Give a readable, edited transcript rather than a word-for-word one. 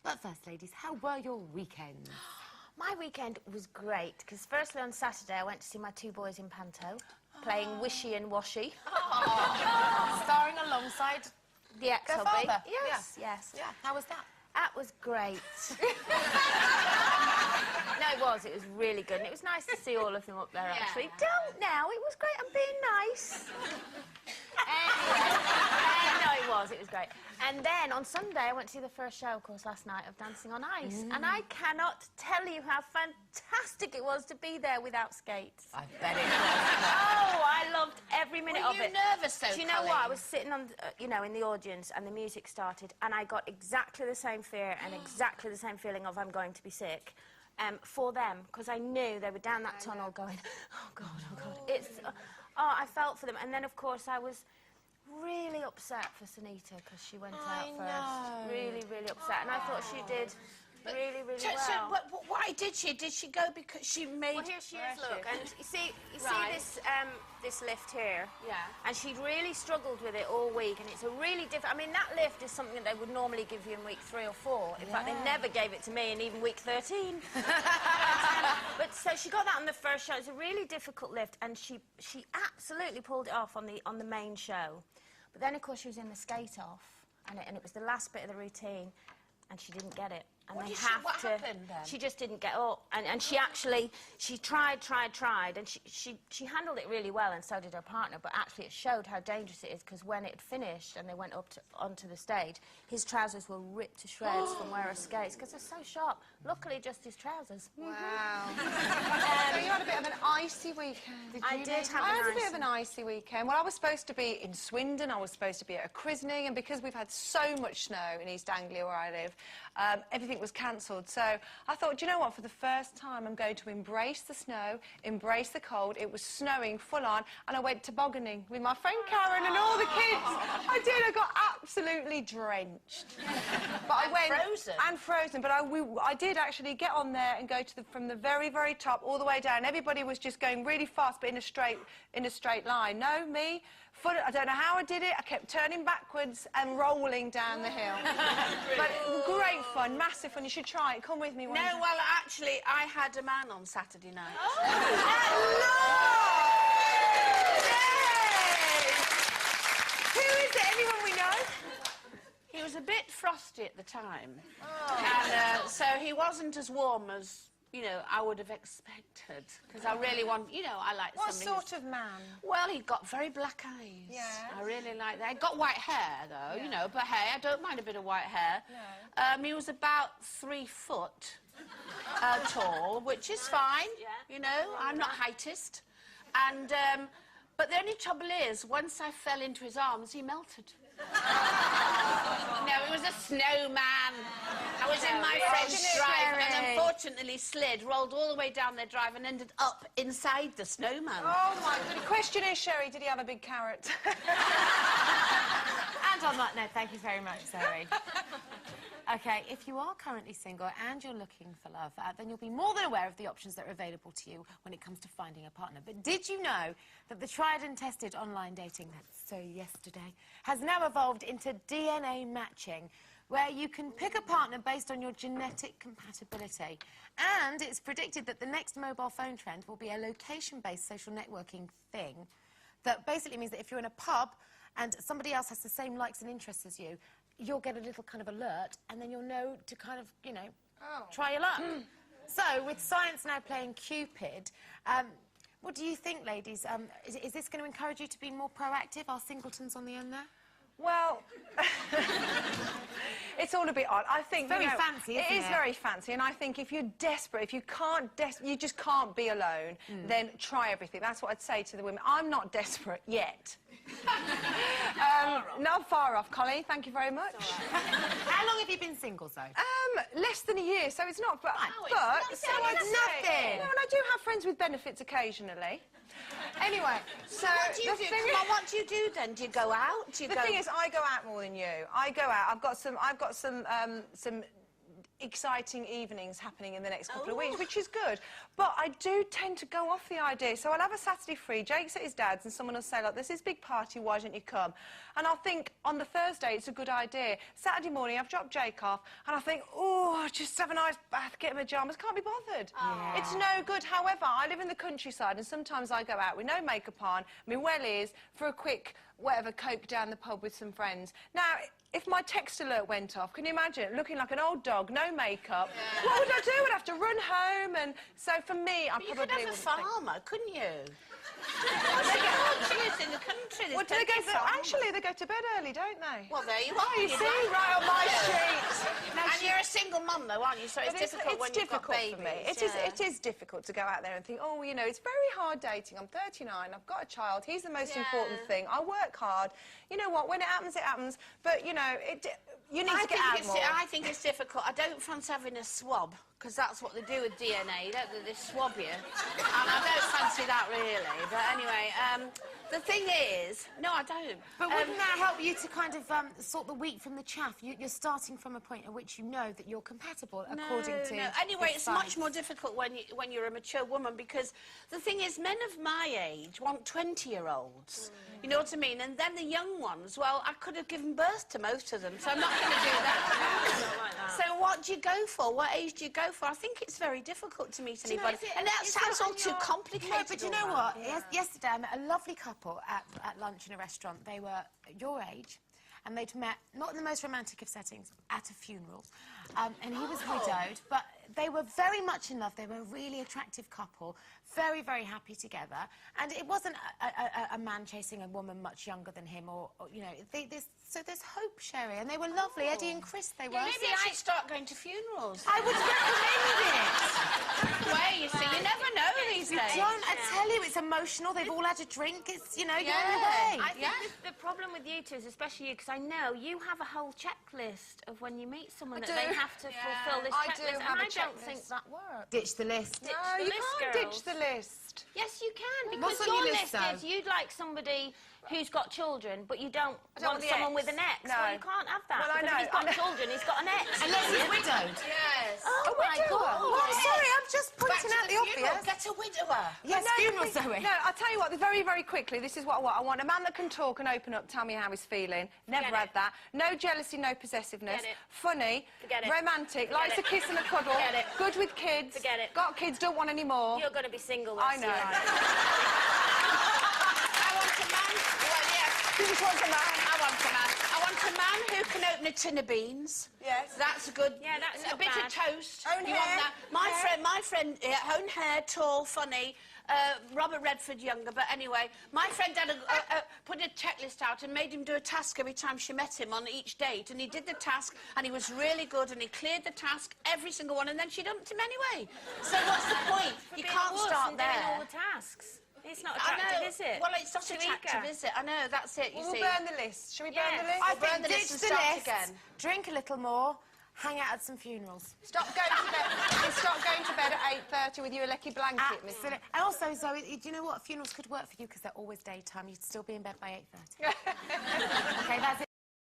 But first, ladies, how were your weekends? My weekend was great, because firstly on Saturday I went to see my two boys in Panto, playing Wishy and Washy. Starring alongside The ex-hubby. father. Yes, yes. Yeah, how was that? That was great. No, it was really good. And it was nice to see all of them up there, actually. Don't now, it was great. I'm being nice. No, it was great. And then on Sunday I went to see the first show, of course, last night of Dancing on Ice. And I cannot tell you how fantastic it was to be there without skates. I bet it was. Oh, I loved every minute of it. Were you nervous, though, Do you know what? I was sitting on, you know, in the audience, and the music started, and I got exactly the same fear and exactly the same feeling of I'm going to be sick. For them, because I knew they were down that tunnel going, oh God, oh God. It's, I felt for them. And then, of course, I was really upset for Sunita because she went out first. Really, really upset. And I thought she did really, really well. So, why did she? Did she go because she made... Well, here she is, look. And you see this, this lift here? Yeah. And she'd really struggled with it all week, and it's a really different... I mean, that lift is something that they would normally give you in week 3 or 4. In fact, they never gave it to me in even week 13. But so she got that on the first show. It's a really difficult lift, and she absolutely pulled it off on the main show. But then, of course, she was in the skate-off, and it was the last bit of the routine, and she didn't get it. And What they happened then? She just didn't get up, and she actually tried, and she handled it really well, and so did her partner. But actually, it showed how dangerous it is, because when it finished and they went up onto the stage, his trousers were ripped to shreds from wearing skates because they're so sharp. Luckily, just his trousers. Wow. So you had a bit of an icy weekend, I did have I had a bit of an icy weekend. Well, I was supposed to be in Swindon, I was supposed to be at a christening, and because we've had so much snow in East Anglia where I live, everything was cancelled. So I thought, do you know what, for the first time I'm going to embrace the snow, embrace the cold. It was snowing full on, and I went tobogganing with my friend Karen and all the kids. I did, I got absolutely drenched. But I went... Frozen. And frozen. But I did actually get on there and go to from the very, very top all the way down. Everybody was just going really fast, but in a straight line. No, me, I don't know how I did it. I kept turning backwards and rolling down the hill. But great fun, massive fun. You should try it. Come with me one day. No, well, actually, I had a man on Saturday night. Oh, no! Who is it? Anyone we know? He was a bit frosty at the time. And so he wasn't as warm as, you know, I would have expected. Because I really want, you know, I like What somebody... sort of man? Well, he'd got very black eyes. Yeah. I really like that. He'd got white hair, though, you know, but hey, I don't mind a bit of white hair. No. He was about 3 foot tall, which is fine, you know, I'm not heightist. And, but the only trouble is, once I fell into his arms, he melted. No, it was a snowman. I was in my friend's drive and unfortunately slid, rolled all the way down their drive and ended up inside the snowman. Oh, my God. The question is, Sherry, did he have a big carrot? And on that note, thank you very much, Zoe. OK, if you are currently single and you're looking for love, then you'll be more than aware of the options that are available to you when it comes to finding a partner. But did you know that the tried and tested online dating, that's so yesterday, has now evolved into DNA matching, where you can pick a partner based on your genetic compatibility. And it's predicted that the next mobile phone trend will be a location-based social networking thing that basically means that if you're in a pub and somebody else has the same likes and interests as you, you'll get a little kind of alert, and then you'll know to kind of, you know, try your luck. So, with science now playing Cupid, what do you think, ladies? Is this going to encourage you to be more proactive? Are singletons on the end there? Well, it's all a bit odd. I think very fancy, isn't it? It is very fancy, and I think if you're desperate, if you can't, you just can't be alone, then try everything. That's what I'd say to the women. I'm not desperate yet. Not far off, Colleen. Thank you very much. How long have you been single, Zoe? Less than a year, so it's not. But it's nothing. No, and I do have friends with benefits occasionally. Anyway, so what do you do? Come on, what do you do then? Do you go out? Do you the thing is, I go out more than you. I go out. I've got some exciting evenings happening in the next couple of weeks, which is good. But I do tend to go off the idea. So I'll have a Saturday free, Jake's at his dad's, and someone will say, look, there's this big party, why don't you come? And I'll think, on the Thursday, it's a good idea. Saturday morning, I've dropped Jake off, and I think, oh, just have a nice bath, get in my pyjamas, can't be bothered. Yeah. It's no good. However, I live in the countryside, and sometimes I go out with no makeup on, my wellies, for a quick, whatever, coke down the pub with some friends. Now, if my text alert went off, can you imagine, looking like an old dog, no makeup, what would I do? I'd have to run home, and so for me, I But you probably could have a farmer, couldn't you? In the country, Well, do they go actually, they go to bed early, don't they? Well, there you are. You see, right on my street. And you're a single mum, though, aren't you? So it's difficult when you've got babies. For me. It is difficult to go out there and think, oh, you know, it's very hard dating. I'm 39, I've got a child, he's the most important thing. I work hard. You know what, when it happens, it happens. But, you know, you need to get out more. I think it's difficult. I don't fancy having a swab, because that's what they do with DNA, don't they? They swab you. And I don't fancy that, really. But anyway, the thing is... No, I don't. But wouldn't that help you to kind of sort the wheat from the chaff? You're starting from a point at which you know that you're compatible according to... No. Anyway, it's much more difficult when you're a mature woman, because the thing is, men of my age want 20-year-olds. You know what I mean? And then the young ones, well, I could have given birth to most of them, so I'm not going to do that. So what do you go for? What age do you go for? I think it's very difficult to meet anybody. And that sounds all too complicated. No, but you know what? Yesterday I met a lovely couple at lunch in a restaurant. They were your age, and they'd met, not in the most romantic of settings, at a funeral. And he was widowed, but they were very much in love. They were a really attractive couple, very, very happy together. And it wasn't a man chasing a woman much younger than him, or you know, so there's hope, Sherry. And they were lovely, Eddie and Chris, they were. Maybe I should start going to funerals. I would recommend it. Well, you see, you never know these days. Don't, I tell you, it's emotional. They've all had a drink. It's, you know, you're on your way. I think the problem with you two is, especially you, because I know you have a whole checklist of when you meet someone that they have to fulfil this checklist, and I don't think that works. Ditch the list. No, you can't ditch the list. Yes, you can, What's because on your your list list, is you'd like somebody who's got children, but you don't want want the someone ex. with an ex. No. Well, you can't have that. Well, I because know, if he's got children, he's got an ex. Unless he's widowed. Yes. Oh, my God. Well, sorry, I'm just pointing out the Funeral, obvious. get a widower. Yes, funeral, Zoe. No, I'll tell you what, very, very quickly, this is what I want. I want a man that can talk and open up, tell me how he's feeling. Never had that. No jealousy, no possessiveness. Forget it. Funny. Forget it. Romantic. Forget Likes it. a kiss and a cuddle. Forget it. Good with kids. Forget it. Got kids, don't want any more. You're going to be single. I know. I want a man. Well, yes. Who just wants a man? I want a man. I want a man who can open a tin of beans. Yes. That's good. Yeah, that's a not bit bad. of toast. Own You hair. want that? My friend, own hair, tall, funny. Robert Redford younger, but anyway, my friend had put a checklist out and made him do a task every time she met him on each date, and he did the task, and he was really good, and he cleared the task, every single one, and then she dumped him anyway. So what's the point? You can't start there. Doing all the tasks. It's not attractive, is it? Well, it's not attractive, is it? I know, that's it, you We'll see. burn the list. Shall we burn the list? I burn think the list ditch and the start list, again. drink a little more, hang out at some funerals. Stop going to bed. Stop going to bed at 8:30 with your lecky blanket, Miss. Absolutely. And also, Zoe, do you know what? Funerals could work for you because they're always daytime. You'd still be in bed by 8:30. OK, that's it.